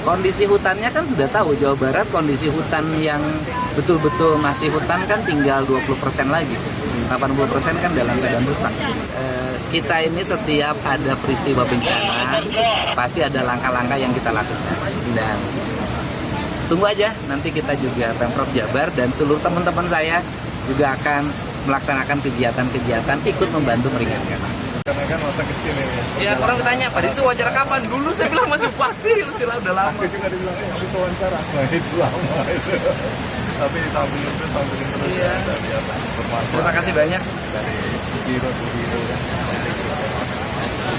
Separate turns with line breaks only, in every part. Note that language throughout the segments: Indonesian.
Kondisi hutannya kan sudah tahu, Jawa Barat kondisi hutan yang betul-betul masih hutan kan tinggal 20% lagi. 80% kan dalam keadaan rusak. Kita ini setiap ada peristiwa bencana, pasti ada langkah-langkah yang kita lakukan. Dan tunggu aja, nanti kita juga Pemprov Jabar dan seluruh teman-teman saya juga akan melaksanakan kegiatan-kegiatan ikut membantu meringankan.
Karena kan masa kecil ini.
Ya, orang ditanya, Pak, itu wawancara kapan? Dulu saya bilang masih bupati, istilah udah lama.
Aku juga dibilang, habis wawancara. Nah, itu lama itu. Tapi tampilin terus.
Iya.
Dari atas bermanfaat.
Terima kasih banyak.
Dari biru kan.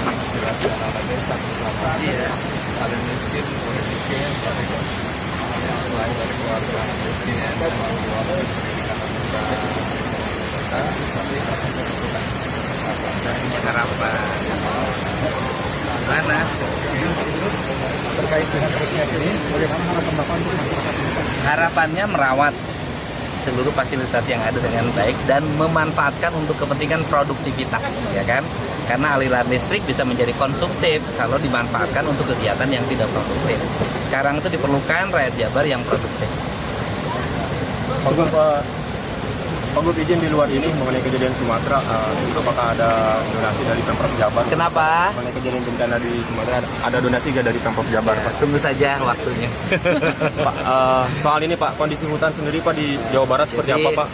Inspirasi anak-anak desa.
Iya.
Ada miskin, boleh miskin. Mulai dari keluarga miskin, keluarga pendidikan tapi
Harapan mana?
terkait dengan kegiatan ini, bagaimana harapan Bapak untuk masyarakat?
Harapannya merawat seluruh fasilitas yang ada dengan baik dan memanfaatkan untuk kepentingan produktivitas, ya kan? Karena aliran listrik bisa menjadi konsumtif kalau dimanfaatkan untuk kegiatan yang tidak produktif. Sekarang itu diperlukan rakyat Jabar yang produktif.
Pak Gub, izin di luar ini mengenai kejadian Sumatera, itu apakah ada donasi dari Pemprov Jabar?
Kenapa?
Mengenai kejadian bencana di Sumatera, ada donasi nggak dari Pemprov Jabar,
Ya,
Pak?
tunggu saja waktunya.
Pak, soal ini Pak, kondisi hutan sendiri Pak di Jawa Barat seperti apa Pak?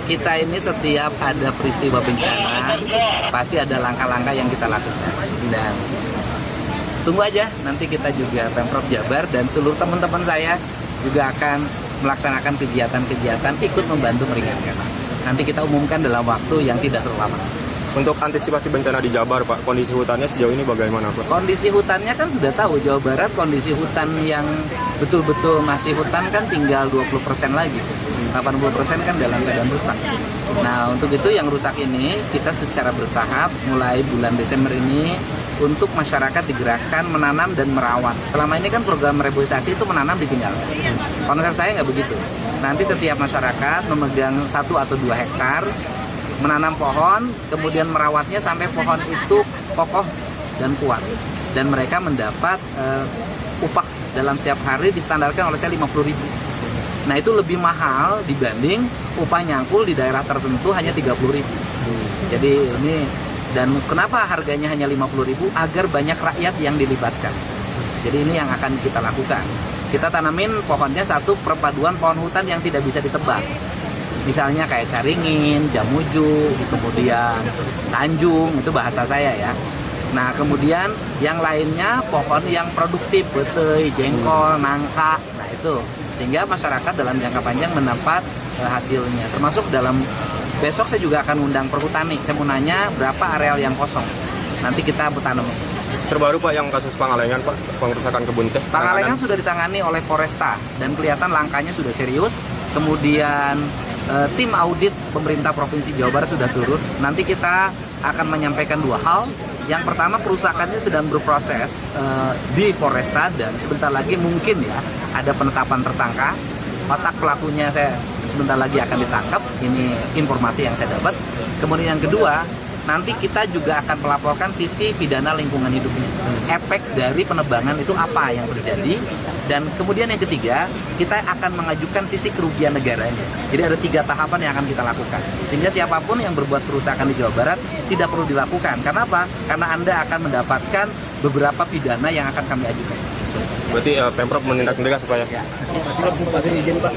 Kita ini setiap ada peristiwa bencana, pasti ada langkah-langkah yang kita lakukan. Dan tunggu aja, nanti kita juga Pemprov Jabar dan seluruh teman-teman saya juga akan melaksanakan kegiatan-kegiatan ikut membantu meringankan. Nanti kita umumkan dalam waktu yang tidak terlalu lama.
Untuk antisipasi bencana di Jabar Pak, kondisi hutannya sejauh ini bagaimana Pak?
Kondisi hutannya kan sudah tahu, Jawa Barat kondisi hutan yang betul-betul masih hutan kan tinggal 20% lagi. 80% kan dalam keadaan rusak. Nah, untuk itu yang rusak ini kita secara bertahap mulai bulan Desember ini untuk masyarakat digerakkan menanam dan merawat. Selama ini kan program reboisasi itu menanam ditinggalkan. Konsep saya nggak begitu. Nanti setiap masyarakat memegang 1 atau 2 hektar, menanam pohon, kemudian merawatnya sampai pohon itu kokoh dan kuat. Dan mereka mendapat upah dalam setiap hari distandarkan oleh saya 50.000. Nah, itu lebih mahal dibanding upah nyangkul di daerah tertentu hanya 30.000. Jadi ini, dan kenapa harganya hanya 50.000? Agar banyak rakyat yang dilibatkan. Jadi ini yang akan kita lakukan. Kita tanamin pohonnya satu perpaduan pohon hutan yang tidak bisa ditebang. Misalnya kayak caringin, jamuju, kemudian tanjung, itu bahasa saya ya. Nah, kemudian yang lainnya pohon yang produktif, betei, jengkol, nangka. Nah, itu sehingga masyarakat dalam jangka panjang mendapat hasilnya. Termasuk dalam besok saya juga akan undang perhutani. Saya mau nanya berapa areal yang kosong. Nanti kita tanam.
Terbaru Pak yang kasus Pangalengan Pak, pengerusakan kebun teh.
Pangalengan sudah ditangani oleh Foresta dan kelihatan langkahnya sudah serius. Kemudian tim audit pemerintah Provinsi Jawa Barat sudah turun. Nanti kita akan menyampaikan 2 hal. Yang pertama, kerusakannya sedang berproses di Foresta dan sebentar lagi mungkin ya ada penetapan tersangka. Otak pelakunya saya sebentar lagi akan ditangkap. Ini informasi yang saya dapat. Kemudian yang kedua, nanti kita juga akan melaporkan sisi pidana lingkungan hidupnya. Efek dari penebangan itu apa yang terjadi. Dan kemudian yang ketiga, kita akan mengajukan sisi kerugian negaranya. Jadi ada 3 tahapan yang akan kita lakukan. Sehingga siapapun yang berbuat kerusakan di Jawa Barat tidak perlu dilakukan. Karena apa? Karena Anda akan mendapatkan beberapa pidana yang akan kami ajukan.
Berarti Pemprov menindak tegas supaya.
Ya,
Pak izin Pak.